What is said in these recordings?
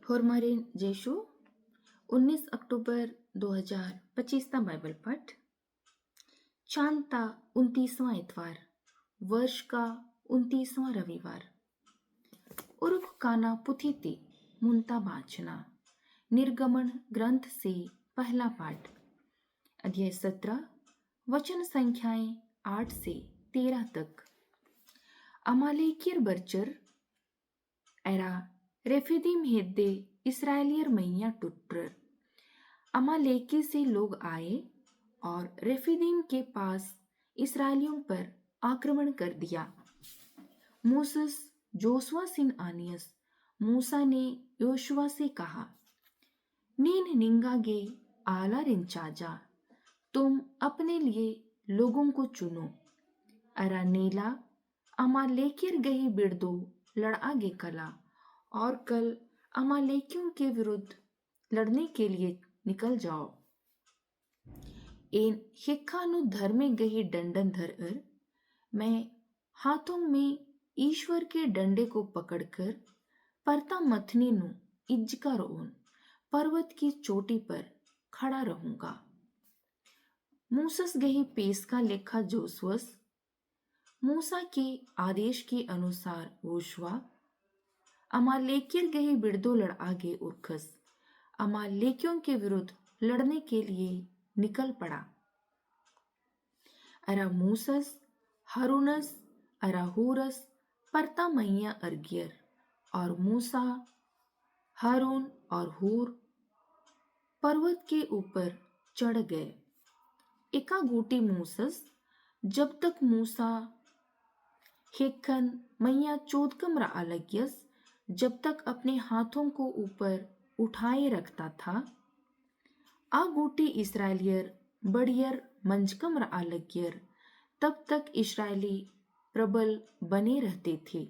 Hormarin Jeshu 19 अक्टूबर 2025 का Bible पाठ। चांद का 29वां इतवार, वर्ष का 29वां रविवार। उर्फ काना पुथिति मुंता बाचना। निर्गमन ग्रंथ से पहला पाठ, अध्याय 17, वचन संख्याएं 8 से 13 तक। अमालेकियर बर्चर एरा रेफिदीम हेद्दे इसराइलियर मैया टुट्टर। अमालेकी से लोग आए और रेफिदीम के पास इसराइलियों पर आक्रमण कर दिया। मूसस जोसुआ सिन आनियस मूसा ने योशुआ से कहा, नीन निंगागे आला रिंचाजा, तुम अपने लिए लोगों को चुनो। अरा नीला अमालेकियर गही बिड़दो लड़ागे कला, और कल अमालेकियों के विरुद्ध लड़ने के लिए निकल जाओ। एन हिक्खानु धर्मे गही डंडन धरर, मैं हाथों में ईश्वर के डंडे को पकड़कर परता मथनी नु इज्जका रोन पर्वत की चोटी पर खड़ा रहूंगा। मूसस गही पेस का लेखा जोसवस, मूसा के आदेश के अनुसार योशुआ अमालेकियर गही बिड़दो लड़ागे उर्खस अमालेकियों के विरुद्ध लड़ने के लिए निकल पड़ा। अरा मूसस हारूनस अरा हूरस परता मैया अर्गियर, और मूसा हारून और हूर पर्वत के ऊपर चढ़ गए। एका गोटी मूसस जब तक मूसा हेखन मैया चोदकम अलग्यस जब तक अपने हाथों को ऊपर उठाए रखता था, आ गोटी इसराइलियर बड़ियर मंजकम अलग्यर तब तक इसराइली प्रबल बने रहते थे।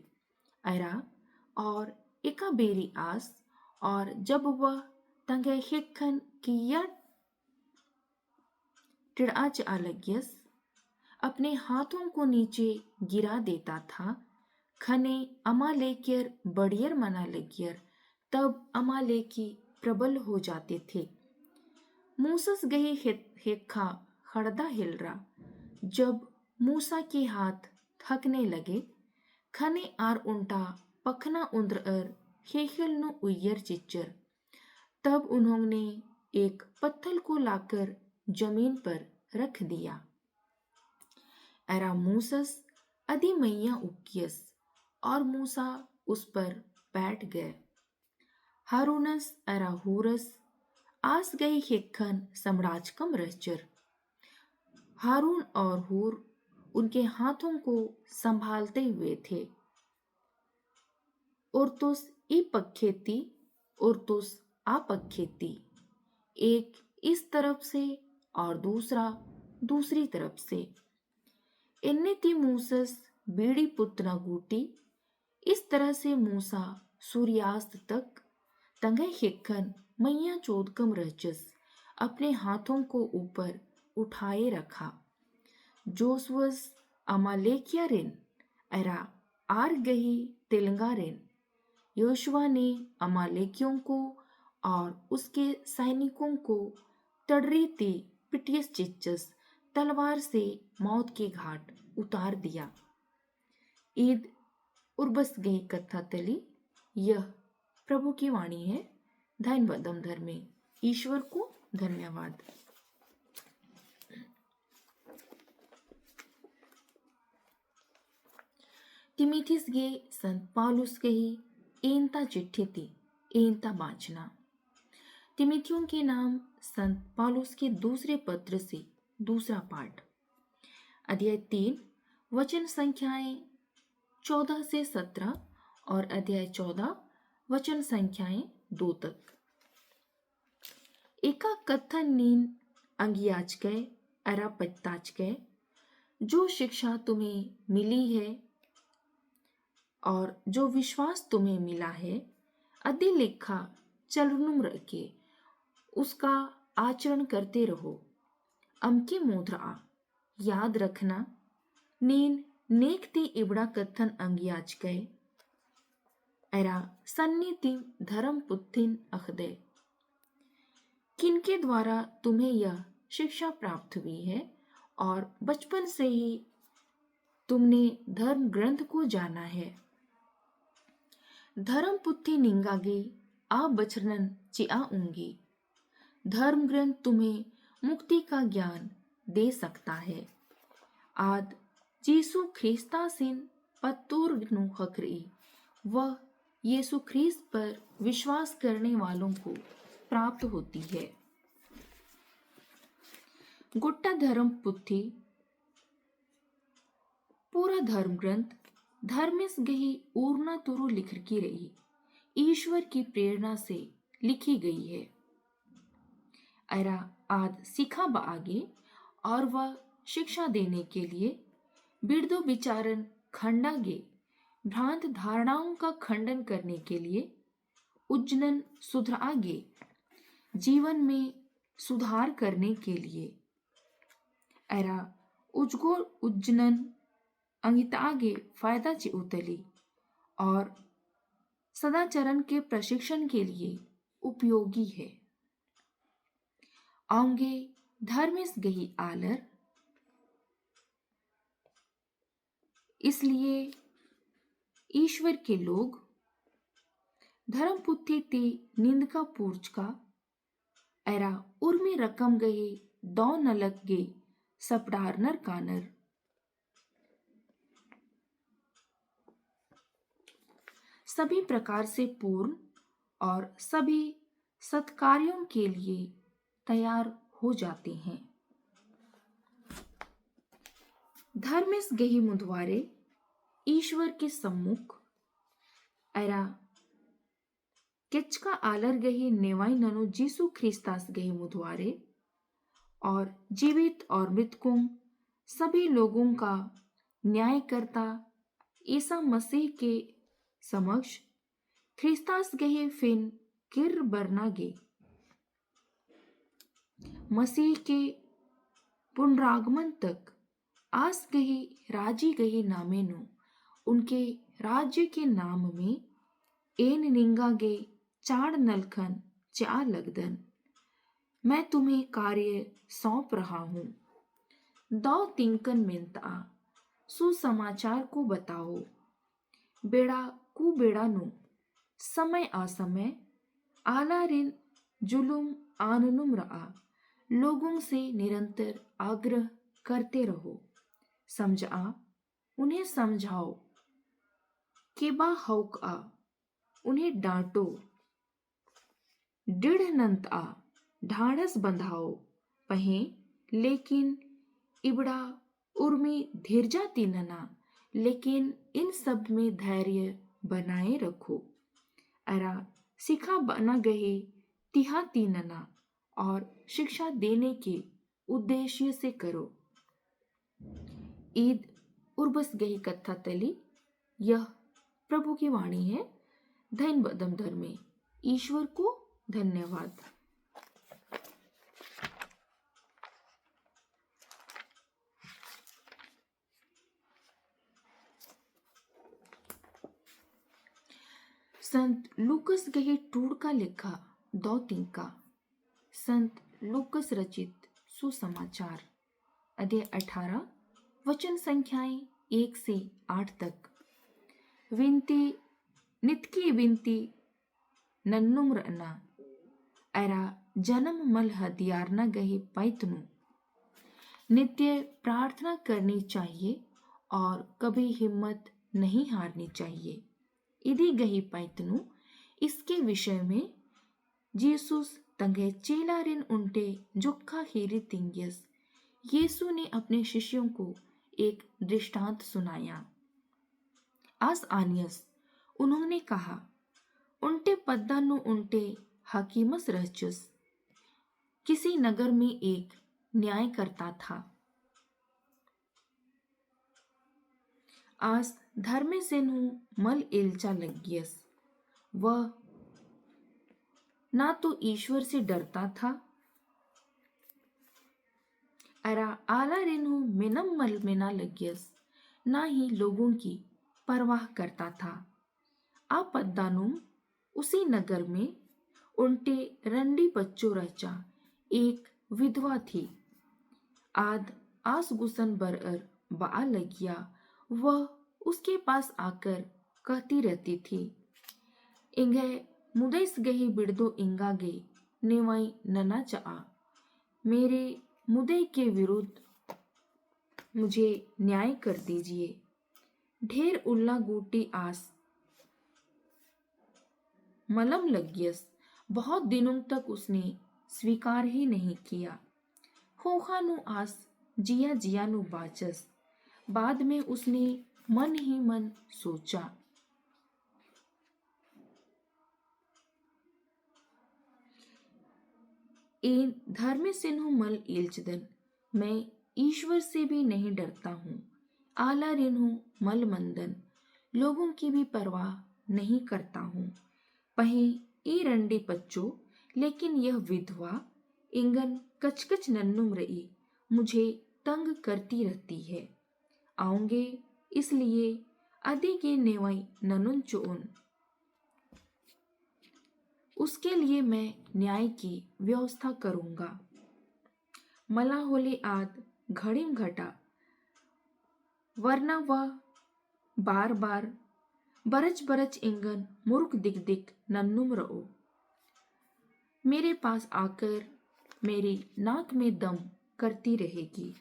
अरा और एका बेरी आस, और जब वह तंगे हेखन किया टिड़ाच अलग्यस अपने हाथों को नीचे गिरा देता था, खने अमालेकियर बड़ियर मना लगियर, तब अमालेकी प्रबल हो जाते थे। मूसस गही हेखा खड़दा हिलरा, जब मूसा के हाथ थकने लगे, खने आर उल्टा पखना उन्द्र हेखल नु उय्यर चिच्चर, तब उन्होंने एक पत्थर को लाकर जमीन पर रख दिया। एरा मूसस अधि मैया उकियस, और मूसा उस पर बैठ गए। हारूनस एरा हूरस आस गई हेखन सम्राजकम रहचर। हारून और हूर उनके हाथों को संभालते हुए थे। उर्तुस ई पखेती उर्तुस आ पखेती, एक इस तरफ से और दूसरा दूसरी तरफ से। इन्ने ती मूसस बीड़ी पुतना गूटी, इस तरह से मूसा सूर्यास्त तक तंगे हेखन मैया चोदकम रहचस अपने हाथों को ऊपर उठाए रखा। जोसवस अमालेकिया रिन एरा आर गही तिलंगा रिन, योशुआ ने अमालेकियों को और उसके सैनिकों को तड़री ती पिटियस चिच्चस तलवार से मौत के घाट उतार दिया। ईद उर्बस गई कथा तली। यह प्रभु की वाणी है। धन्यवादम धर्मे ईश्वर को धन्यवाद। तिमिथिस गे संत पालुस गही एनता चिट्ठी थी एनता बांचना। तिमिथियों के नाम संत पालुस के दूसरे पत्र से दूसरा पाठ, अध्याय 3, वचन संख्याएं 14 से 17 और अध्याय 14 वचन संख्याएं 2 तक। एका कथन नीन अंगियाचके अरा पत्ताचके, जो शिक्षा तुम्हें मिली है और जो विश्वास तुम्हें मिला है, अधि लेखा चलनुम रखे उसका आचरण करते रहो। अमके मोद्रा याद रखना, नीन नेकती इबड़ा कथन अंगियाचके एरा सन्निति धर्म पुत्थिन अखदे, किनके द्वारा तुम्हें यह शिक्षा प्राप्त हुई है और बचपन से ही तुमने धर्म ग्रंथ को जाना है। धर्म पुत्थि निंगागे आ बचरनन चिआ ऊंगी, धर्म ग्रंथ तुम्हें मुक्ति का ज्ञान दे सकता है। आद जीसु ख्रिस्ता सिन पत्तूर नु खकरी, वह यीशु ख्रीस्त पर विश्वास करने वालों को प्राप्त होती है। गुट्टा धर्म पुत्थी पूरा धर्म ग्रंथ धर्मिस गही ऊर्ना तुरु लिख की रही ईश्वर की प्रेरणा से लिखी गई है। अरा आद सिखा आगे और वह शिक्षा देने के लिए बिरदो विचारन खंडागे भ्रांत धारणाओं का खंडन करने के लिए उज्जनन सुधरागे जीवन में सुधार करने के लिए एरा उजगो उज्जनन अंगितागे फायदा ची उतली और सदाचरण के प्रशिक्षण के लिए उपयोगी है। आंगे धर्मिस गही आलर, इसलिए ईश्वर के लोग धर्मपुत्थी ते निंदका पूर्च का एरा उर्मी रकम गए दौ नलक गे सपडारनर कानर, सभी प्रकार से पूर्ण और सभी सत्कार्यों के लिए तैयार हो जाते हैं। धर्मिस गही मुद्वारे ईश्वर के सम्मुख एरा किचका आलर गही नेवाई ननु जीसु ख्रिस्तास गही मुद्वारे और जीवित और मृतकों सभी लोगों का न्यायकर्ता ईसा मसीह के समक्ष ख्रिस्तास गहे फिन किर बरनागे मसीह के पुनरागमन तक आस गही राजी गही नामेनु उनके राज्य के नाम में एन निंगागे चाड़ नलखन चा लगदन, मैं तुम्हें कार्य सौंप रहा हूं। दौ तिंकन मिनता सुसमाचार को बताओ, बेड़ा कुबेड़ा नु समय असमय आला रिन जुलुम आननुम रहा, लोगों से निरंतर आग्रह करते रहो। समझा उन्हें समझाओ, केबा हौक आ उन्हें डांटो, दृढ़ आ ढाढ़स बंधाओ पहे, लेकिन इबड़ा उर्मी धीरजा तीनना, लेकिन इन सब में धैर्य बनाए रखो। अरा सिखा बना गए तिहा तीनना और शिक्षा देने के उद्देश्य से करो। ईद उर्बस गही कथा तली, यह प्रभु की वाणी है। धन बदम धर्मे, ईश्वर को धन्यवाद। संत लूकस गहे टूड़ का लिखा दो तिंका, संत लूकस रचित सुसमाचार अध्याय 18 वचन संख्याएं 1 से 8 तक। विनती नितकी विनती नन्नुम्रना एरा जन्म मल हदियारना गहे पैतनु, नित्य प्रार्थना करनी चाहिए और कभी हिम्मत नहीं हारनी चाहिए। इदी गही पैतनु इसके विषय में जीसुस तंगे चेलारिन उन्टे जुक्खा हीरी तिंगियस, यीशु ने अपने शिष्यों को एक दृष्टांत सुनाया। आस आनियस उन्होंने कहा, उन्टे पद्दानु उन्टे हकीमस रहचुस, किसी नगर में एक न्याय करता था। आस धर्मे से मल इल्चा लगियस, वह ना तो ईश्वर से डरता था, अरा आला रेनु मिनम मल मिना लगियस, ना ही लोगों की परवाह करता था। आ पद्दानुम उसी नगर में उनटे रंडी बच्चों रचा एक विधवा थी। आद आस गुसन बरअर बा लगिया वह उसके पास आकर कहती रहती थी, इंगे मुदैस गही बिड़दो इंगागे नेवाई नना चाआ, मेरे मुदई के विरुद्ध मुझे न्याय कर दीजिए। ढेर उल्ला गूटी आस मलम लगियस, बहुत दिनों तक उसने स्वीकार ही नहीं किया। खोखानु आस जिया जियानु बाचस, बाद में उसने मन ही मन सोचा, ए धर्म सिन्हु मल इल्चदन, मैं ईश्वर से भी नहीं डरता हूँ। आला रिन्हु मल मंदन, लोगों की भी परवाह नहीं करता हूँ। पही ई रंडी पच्चो, लेकिन यह विधवा इंगन कचकच नन्नुम रही मुझे तंग करती रहती है। आऊंगे इसलिए अदी के नेवाई ननुन चोन, उसके लिए मैं न्याय की व्यवस्था करूंगा। मला होले आद घड़ीम घटा, वरना वह बार बार बरच बरच इंगन मुर्ख दिक दिक नन्नुम रहो, मेरे पास आकर मेरी नाक में दम करती रहेगी।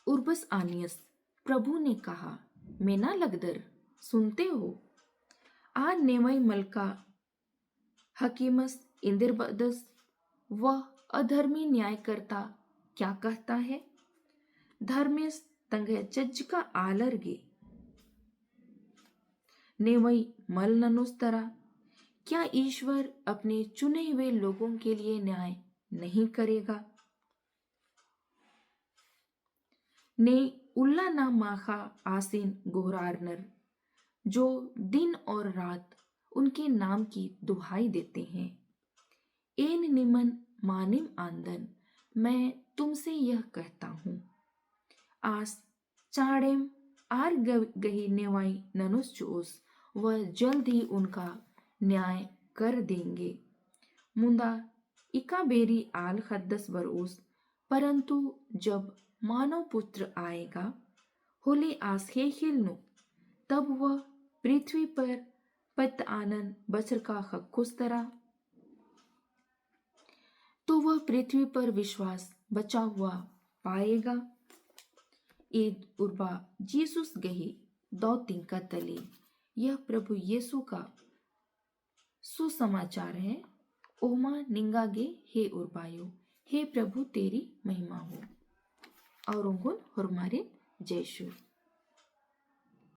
उर्बस आनियस, प्रभु ने कहा, मेना लगदर, सुनते हो? आ नेवई मलका हकीमस इंदिर बदस, वह अधर्मी न्यायकर्ता क्या कहता है? धर्मेस तंगे चज्ज का आलरगे नेवई मल ननुस्तरा, क्या ईश्वर अपने चुने हुए लोगों के लिए न्याय नहीं करेगा? ने उल्ला ना माखा आसीन गोहरारनर, जो दिन और रात उनके नाम की दुहाई देते हैं। एन निमन मानिम आंदन, मैं तुमसे यह कहता हूँ, आस चाड़ेम आर गही नेवाई ननुस चोस, वह जल्द ही उनका न्याय कर देंगे। मुंदा इका बेरी आल खद्दस बरोस, परंतु जब मानव पुत्र आएगा होले आस हे खिलनु, तब वह पृथ्वी पर पत आनंद बचर का हक्कुस तरह, तो वह पृथ्वी पर विश्वास बचा हुआ पाएगा। ईद उर्बा जीसुस गही दो तिंका तले, यह प्रभु यीशु का सुसमाचार है। ओमा निंगागे हे उर्बायो, हे प्रभु तेरी महिमा हो। और हमारे जय शु।